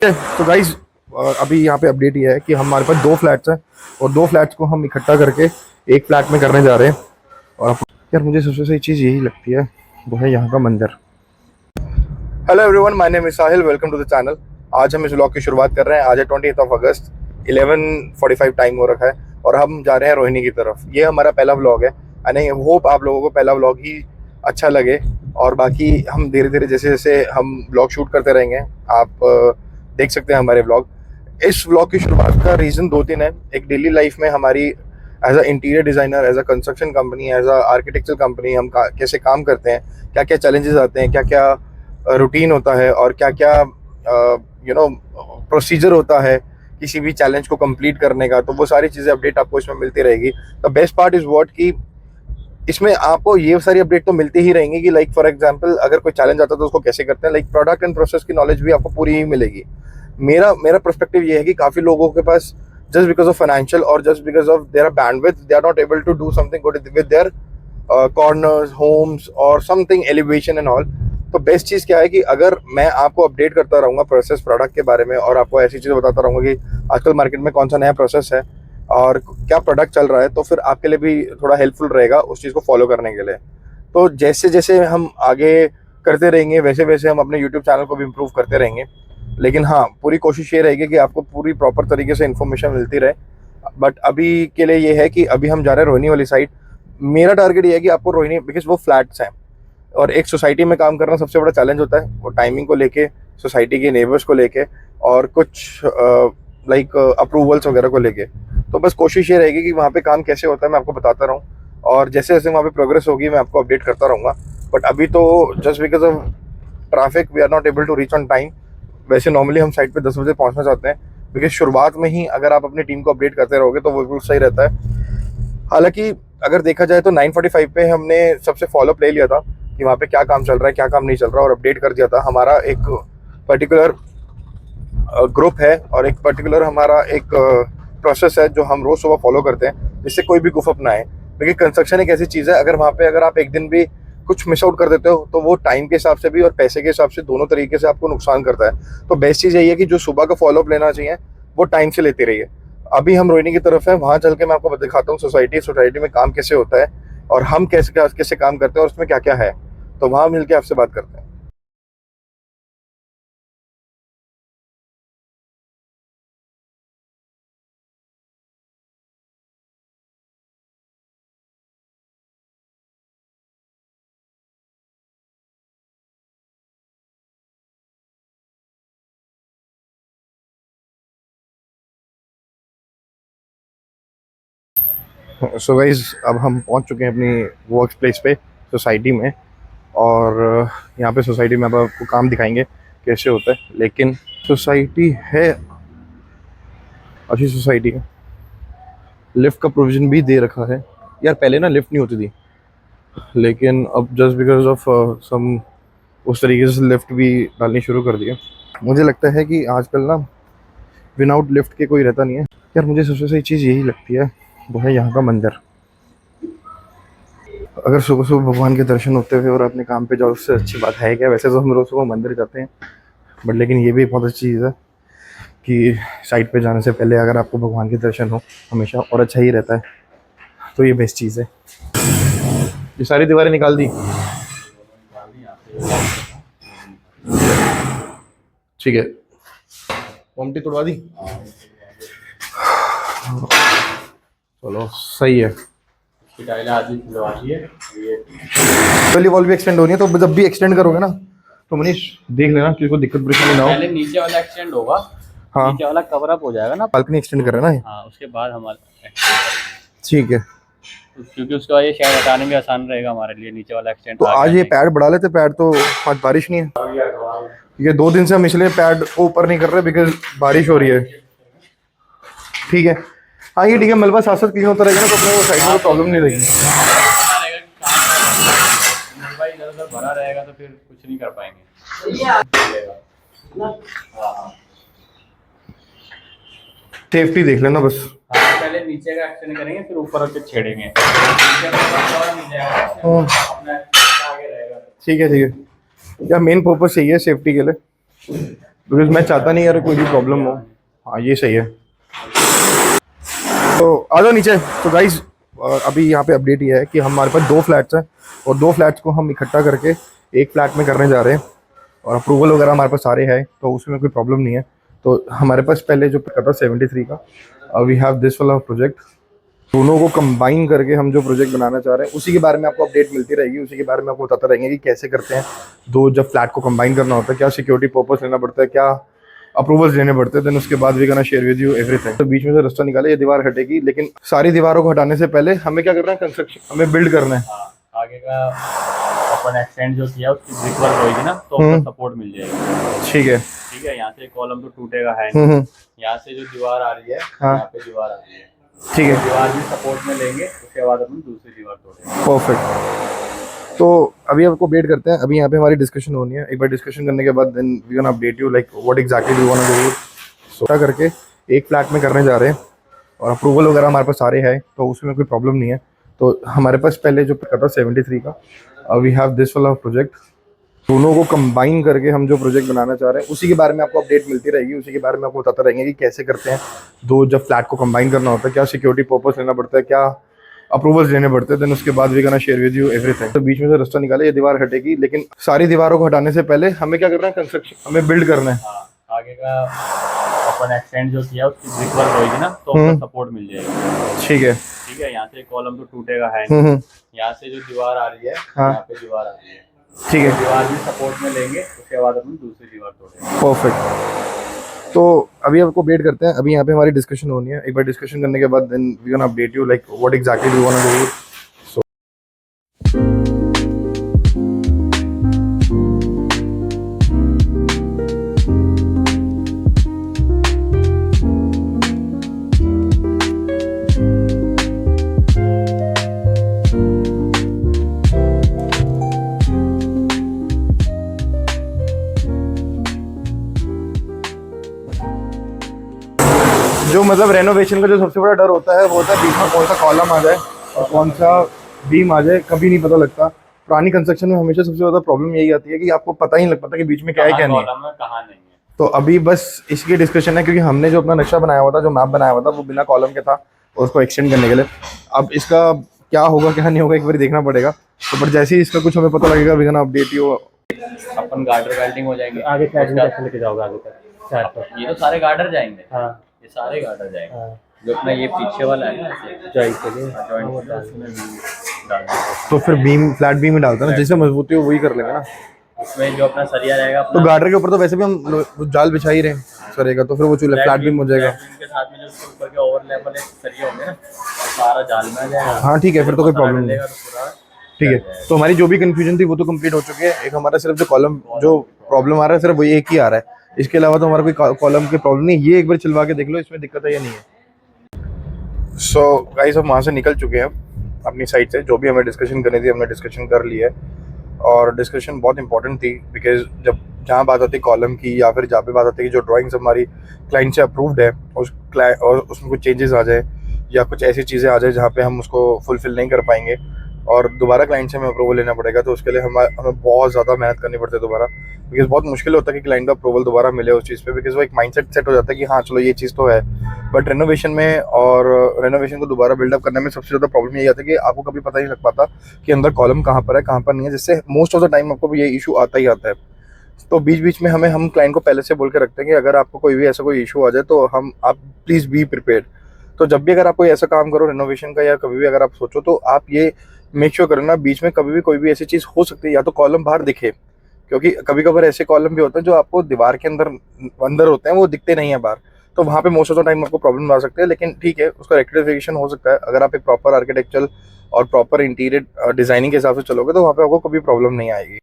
तो गाइज अभी यहाँ पे अपडेट ये है कि हमारे पास दो फ्लैट्स हैं और दो फ्लैट्स को हम इकट्ठा करके एक फ्लैट में करने जा रहे हैं। और यार मुझे सबसे सही चीज़ यही लगती है, वो है यहाँ का मंदिर। Hello everyone, my name is Sahil, welcome to the channel. आज हम इस व्लॉग की शुरुआत कर रहे हैं। आज है 20 अगस्त, 11:45 टाइम हो रखा है और हम जा रहे हैं रोहिणी की तरफ। ये हमारा पहला व्लॉग है एंड आई होप आप लोगों को पहला व्लॉग ही अच्छा लगे। और बाकी हम धीरे धीरे जैसे जैसे हम व्लॉग शूट करते रहेंगे, आप देख सकते हैं हमारे व्लॉग। इस व्लॉग की शुरुआत का रीज़न दो तीन है। एक डेली लाइफ में हमारी as a interior designer, as a construction company, as a architecture company हम कैसे काम करते हैं, क्या क्या चैलेंजेस आते हैं, क्या क्या रूटीन होता है और क्या क्या प्रोसीजर होता है किसी भी चैलेंज को कंप्लीट करने का। तो वो सारी चीज़ें अपडेट आपको इसमें मिलती रहेगी। The best part is what कि इसमें आपको ये सारी अपडेट तो मिलती ही रहेंगी कि लाइक फॉर एग्जांपल अगर कोई चैलेंज आता है तो उसको कैसे करते हैं। लाइक प्रोडक्ट एंड प्रोसेस की नॉलेज भी आपको पूरी ही मिलेगी। मेरा पर्सपेक्टिव ये है कि काफ़ी लोगों के पास जस्ट बिकॉज ऑफ फाइनेंशियल और just because of their bandwidth they are not able to do something good with their corners, homes और समथिंग एलिवेशन एंड ऑल। तो बेस्ट चीज़ क्या है कि अगर मैं आपको अपडेट करता रहूँगा प्रोसेस प्रोडक्ट के बारे में और आपको ऐसी चीज़ें बताता रहूँगा कि आजकल मार्केट में कौन सा नया प्रोसेस है और क्या प्रोडक्ट चल रहा है, तो फिर आपके लिए भी थोड़ा हेल्पफुल रहेगा उस चीज़ को फॉलो करने के लिए। तो जैसे जैसे हम आगे करते रहेंगे वैसे वैसे हम अपने यूट्यूब चैनल को भी इम्प्रूव करते रहेंगे। लेकिन हाँ, पूरी कोशिश ये रहेगी कि आपको पूरी प्रॉपर तरीके से इन्फॉर्मेशन मिलती रहे। बट अभी के लिए ये है कि अभी हम जा रहे हैं रोहिणी वाली साइड। मेरा टारगेट ये है कि आपको रोहिणी, बिकॉज वो फ्लैट्स हैं और एक सोसाइटी में काम करना सबसे बड़ा चैलेंज होता है, वो टाइमिंग को लेके, सोसाइटी के नेबर्स को लेके और कुछ लाइक अप्रूवल्स वगैरह को लेके। तो बस कोशिश ये रहेगी कि वहाँ पे काम कैसे होता है मैं आपको बताता रहूँ और जैसे जैसे वहाँ पे प्रोग्रेस होगी मैं आपको अपडेट करता रहूँगा। बट अभी तो just because of traffic we are not able to reach on time. वैसे नॉर्मली हम साइट पे 10 बजे पहुँचना चाहते हैं, बिकॉज शुरुआत में ही अगर आप अपनी टीम को अपडेट करते रहोगे तो वो बिल्कुल सही रहता है। हालांकि अगर देखा जाए तो 9:45 पे हमने सबसे फॉलोअप ले लिया था कि वहाँ पे क्या काम चल रहा है, क्या काम नहीं चल रहा, और अपडेट कर दिया था। हमारा एक पर्टिकुलर ग्रुप है और एक पर्टिकुलर हमारा एक प्रोसेस है जो हम रोज़ सुबह फॉलो करते हैं, जिससे कोई भी गुफअप ना आए। क्योंकि कंस्ट्रक्शन एक ऐसी चीज़ है, अगर वहाँ पे अगर आप एक दिन भी कुछ मिस आउट कर देते हो तो वो टाइम के हिसाब से भी और पैसे के हिसाब से दोनों तरीके से आपको नुकसान करता है। तो बेस्ट चीज़ यही है कि जो सुबह का फॉलोअप लेना चाहिए वो टाइम से लेते रहिए। अभी हम रोहिणी की तरफ है, वहाँ चल के मैं आपको दिखाता हूँ सोसाइटी में काम कैसे होता है और हम कैसे कैसे काम करते हैं और उसमें क्या क्या है। तो वहाँ मिलके आपसे बात करते हैं। सो गाइज अब हम पहुंच चुके हैं अपनी वर्क प्लेस पे, सोसाइटी में। और यहाँ पे सोसाइटी में अब आपको काम दिखाएंगे कैसे होता है। लेकिन सोसाइटी है, अच्छी सोसाइटी है, लिफ्ट का प्रोविज़न भी दे रखा है। यार पहले ना लिफ्ट नहीं होती थी, लेकिन अब जस्ट बिकॉज ऑफ सम उस तरीके से लिफ्ट भी डालनी शुरू कर दिए। मुझे लगता है कि आजकल ना विदाउट लिफ्ट के कोई रहता नहीं है। यार मुझे सबसे सही चीज़ यही लगती है, वो है यहाँ का मंदिर। अगर सुबह सुबह भगवान के दर्शन होते हुए और अपने काम पे जाओ, उससे अच्छी बात है क्या। वैसे तो हम रोज़ सुबह मंदिर जाते हैं, बट लेकिन ये भी बहुत अच्छी चीज़ है कि साइट पे जाने से पहले अगर आपको भगवान के दर्शन हो हमेशा, और अच्छा ही रहता है। तो ये बेस्ट चीज़ है। ये सारी दीवारें निकाल दी, ठीक है, ओमटी तोड़वा दी, चलो सही है। पहली वॉल भी एक्सटेंड होनी है, तो जब भी एक्सटेंड करोगे ना तो मनीष देख लेना कि कोई दिक्कत परेशानी ना हो। पहले नीचे वाला एक्सटेंड होगा, हाँ, नीचे वाला कवर अप हो जाएगा ना, बालकनी एक्सटेंड कर रहे हैं ना। हाँ उसके बाद हमारा ठीक है, क्योंकि उसके बाद ये शायद हटाने में आसान रहेगा हमारे लिए नीचे वाला एक्सटेंड। तो आज ये पैड बढ़ा लेते। पैड तो आज बारिश नहीं है, ये 2 दिन से हम इसलिए पैड को ऊपर नहीं कर रहे बिकॉज बारिश हो रही है। ठीक है, हाँ ये ठीक है, मलबा साथ साथ क्लीन होता रहेगा ना, तो अपने वो साइड में प्रॉब्लम नहीं रहेगी। इधर उधर भरा रहेगा तो फिर कुछ नहीं कर पाएंगे। सेफ्टी देख लेना बस। हाँ, पहले नीचे का एक्सटेंड करेंगे फिर ऊपर के छेड़ेंगे। ठीक है, ठीक है, या मेन पर्पस यही है सेफ्टी के लिए। बिकॉज मैं चाहता नहीं यार कोई भी प्रॉब्लम हो। हाँ ये सही है। तो आ जाओ नीचे। तो गाइज अभी यहाँ पे अपडेट ये है कि हमारे पास 2 फ्लैट्स हैं और 2 फ्लैट्स को हम इकट्ठा करके एक फ्लैट में करने जा रहे हैं और अप्रूवल वगैरह हमारे पास सारे हैं, तो उसमें कोई प्रॉब्लम नहीं है। तो हमारे पास पहले जो था 73 का, वी हैव दिस वाला प्रोजेक्ट। दोनों को कंबाइन करके हम जो प्रोजेक्ट बनाना चाह रहे हैं उसी के बारे में आपको अपडेट मिलती रहेगी, उसी के बारे में आपको बताते रहेंगे कि कैसे करते हैं। जब फ्लैट को कंबाइन करना होता है, क्या सिक्योरिटी पर्पस लेना पड़ता है, क्या अप्रूवल्स लेने पड़ते हैं, देन उसके बाद we gonna share with you everything. तो बीच में से रास्ता निकाले, ये दीवार हटेगी, लेकिन सारी दीवारों को हटाने से पहले हमें क्या करना है, कंस्ट्रक्शन हमें बिल्ड करना है। हाँ, आगे का अपन एक्सटेंड जो किया उसकी ब्रिक वर्क होगी ना, तो उसका सपोर्ट मिल जाएगा। ठीक है। ठीक है, यहाँ से कॉलम तो टूटेगा है, यहाँ से जो दीवार आ रही है, हाँ। यहाँ पे दीवार आ रही है, ठीक है, दीवार भी सपोर्ट में लेंगे, उसके बाद अपन दूसरी दीवार तोड़ेंगे। परफेक्ट। तो अभी आपको अपडेट करते हैं। अभी यहाँ पे हमारी डिस्कशन होनी है। एक बार डिस्कशन करने के बाद then we gonna update you like what exactly we want to do. So करके एक फ्लैट में करने जा रहे हैं और अप्रूवल वगैरह हमारे पास सारे हैं, तो उसमें कोई प्रॉब्लम नहीं है। तो हमारे पास पहले जो था 73 का, वी हैव दिस वाला प्रोजेक्ट। दोनों को कंबाइन करके हम जो प्रोजेक्ट बनाना चाह रहे हैं उसी के बारे में आपको अपडेट मिलती रहेगी, उसी के बारे में आपको बताते रहेंगे कि कैसे करते हैं। जब फ्लैट को कंबाइन करना होता है, क्या सिक्योरिटी पर्पस लेना पड़ता है, क्या अप्रूवल्स लेने पड़ते हैं, देन उसके बाद we gonna share with you everything. तो बीच में से रास्ता निकाले, ये दीवार हटेगी, लेकिन सारी दीवारों को हटाने से पहले हमें क्या करना है, कंस्ट्रक्शन हमें बिल्ड करना है। हाँ, आगे का अपन एक्सटेंड जो किया उसकी ब्रिक वर्क होगी ना, तो उसका सपोर्ट मिल जाएगा। ठीक है। ठीक है, यहाँ से कॉलम तो टूटेगा है, यहाँ से जो दीवार आ रही है, हाँ। यहाँ पे दीवार आ रही है, ठीक है, दीवार भी सपोर्ट में लेंगे, उसके बाद अपन दूसरी दीवार तोड़ेंगे। परफेक्ट। तो अभी आपको अपडेट करते हैं। अभी यहाँ पे हमारी डिस्कशन होनी है। एक बार डिस्कशन करने के बाद then we gonna update you like what exactly we want to do. जो मतलब रेनोवेशन का जो सबसे बड़ा डर होता है वो होता है बीच में कौन सा कॉलम आ जाए और कौन सा बीम आ जाए, कभी नहीं पता लगता। पुरानी कंस्ट्रक्शन में हमेशा सबसे ज़्यादा प्रॉब्लम यही आती है कि आपको पता ही नहीं लग पाता कि बीच में क्या है क्या नहीं है। कहाँ नहीं है। तो अभी बस इसकी डिस्कशन है, क्योंकि हमने जो अपना नक्शा बनाया हुआ था, जो मैप बनाया हुआ था, वो बिना कॉलम के था और उसको एक्सटेंड करने के लिए। अब इसका क्या होगा क्या नहीं होगा एक बार देखना पड़ेगा। तो बट जैसे ही इसका कुछ हमें पता लगेगा वी कैन अपडेट यू। अपन गार्डर वेल्डिंग हो जाएंगे आगे साइड में कैसे लेके जाओगे आगे तक साइड पर? ये तो सारे गार्डर जाएंगे। हाँ, ये सारे गार्डर जाएंगे। हाँ, जो अपना ये पीछे वाला है ना, जॉइंट के लिए जॉइंट उसमें भी डाल देंगे। तो फिर बीम फ्लैट बीम में डालता है ना, जिससे मजबूती हो वही कर लेंगे ना। उसमें जो अपना सरिया रहेगा तो गार्डर के ऊपर तो वैसे भी हम जाल बिछा ही रहे हैं सरेगा, तो फिर वो चूल्हा फ्लैट बीम हो जाएगा। के साथ में जो उसके ऊपर के ओवरलैप वाले सरिया होंगे ना, सारा जाल में आ जाएगा। हाँ ठीक है, फिर तो कोई प्रॉब्लम नहीं। पूरा ठीक है, तो हमारी जो भी कंफ्यूजन थी वो तो कंप्लीट हो चुकी है। एक हमारा सिर्फ जो कॉलम जो प्रॉब्लम आ रहा है सिर्फ वही एक ही आ रहा है, इसके अलावा तो हमारा कोई कॉलम की प्रॉब्लम नहीं। ये एक बार चिलवा के देख लो इसमें दिक्कत है या नहीं है। सो गाइस हम वहाँ से निकल चुके हैं अपनी साइड से। जो भी हमें डिस्कशन करनी थी हमने डिस्कशन कर ली है, और डिस्कशन बहुत इंपॉर्टेंट थी बिकॉज जब जहाँ बात आती है कॉलम की या फिर जहाँ पे बात आती है कि जो ड्राइंग्स हमारी क्लाइंट से अप्रूव्ड है और उसमें कुछ चेंजेस आ जाए या कुछ ऐसी चीज़ें आ जाए जहाँ पे हम उसको फुलफिल नहीं कर पाएंगे और दोबारा क्लाइंट से हमें अप्रूवल लेना पड़ेगा, तो उसके लिए हमें बहुत ज़्यादा मेहनत करनी पड़ती है दोबारा। बिकॉज बहुत मुश्किल होता है कि क्लाइंट का अप्रूवल दोबारा मिले उस चीज़ पे, बिकॉज वो एक माइंडसेट सेट हो जाता है कि हाँ चलो ये चीज़ तो है। बट रेनोवेशन में और रेनोवेशन को दोबारा बिल्डअप करने में सबसे ज़्यादा प्रॉब्लम यही आता है कि आपको कभी पता नहीं लग पाता कि अंदर कॉलम कहाँ पर है कहाँ पर नहीं है, जिससे मोस्ट ऑफ द टाइम आपको ये इशू आता ही आता है। तो बीच बीच में हम क्लाइंट को पहले से बोल के रखते हैं कि अगर आपको कोई भी ऐसा कोई इशू आ जाए तो आप प्लीज़ बी प्रिपेयर्ड। तो जब भी अगर आप कोई ऐसा काम करो रेनोवेशन का या कभी भी अगर आप सोचो तो आप ये मेक श्योर करना बीच में कभी भी कोई भी ऐसी चीज़ हो सकती है या तो कॉलम बाहर दिखे, क्योंकि कभी कभार ऐसे कॉलम भी होते हैं जो आपको दीवार के अंदर होते हैं, वो दिखते नहीं है बाहर, तो वहाँ पे मोस्ट ऑफ द टाइम आपको प्रॉब्लम आ सकती है। लेकिन ठीक है, उसका रेक्टिफिकेशन हो सकता है अगर आप एक प्रॉपर आर्किटेक्चरल और प्रॉपर इंटीरियर डिजाइनिंग के हिसाब से चलोगे तो वहाँ पे आपको कभी प्रॉब्लम नहीं आएगी।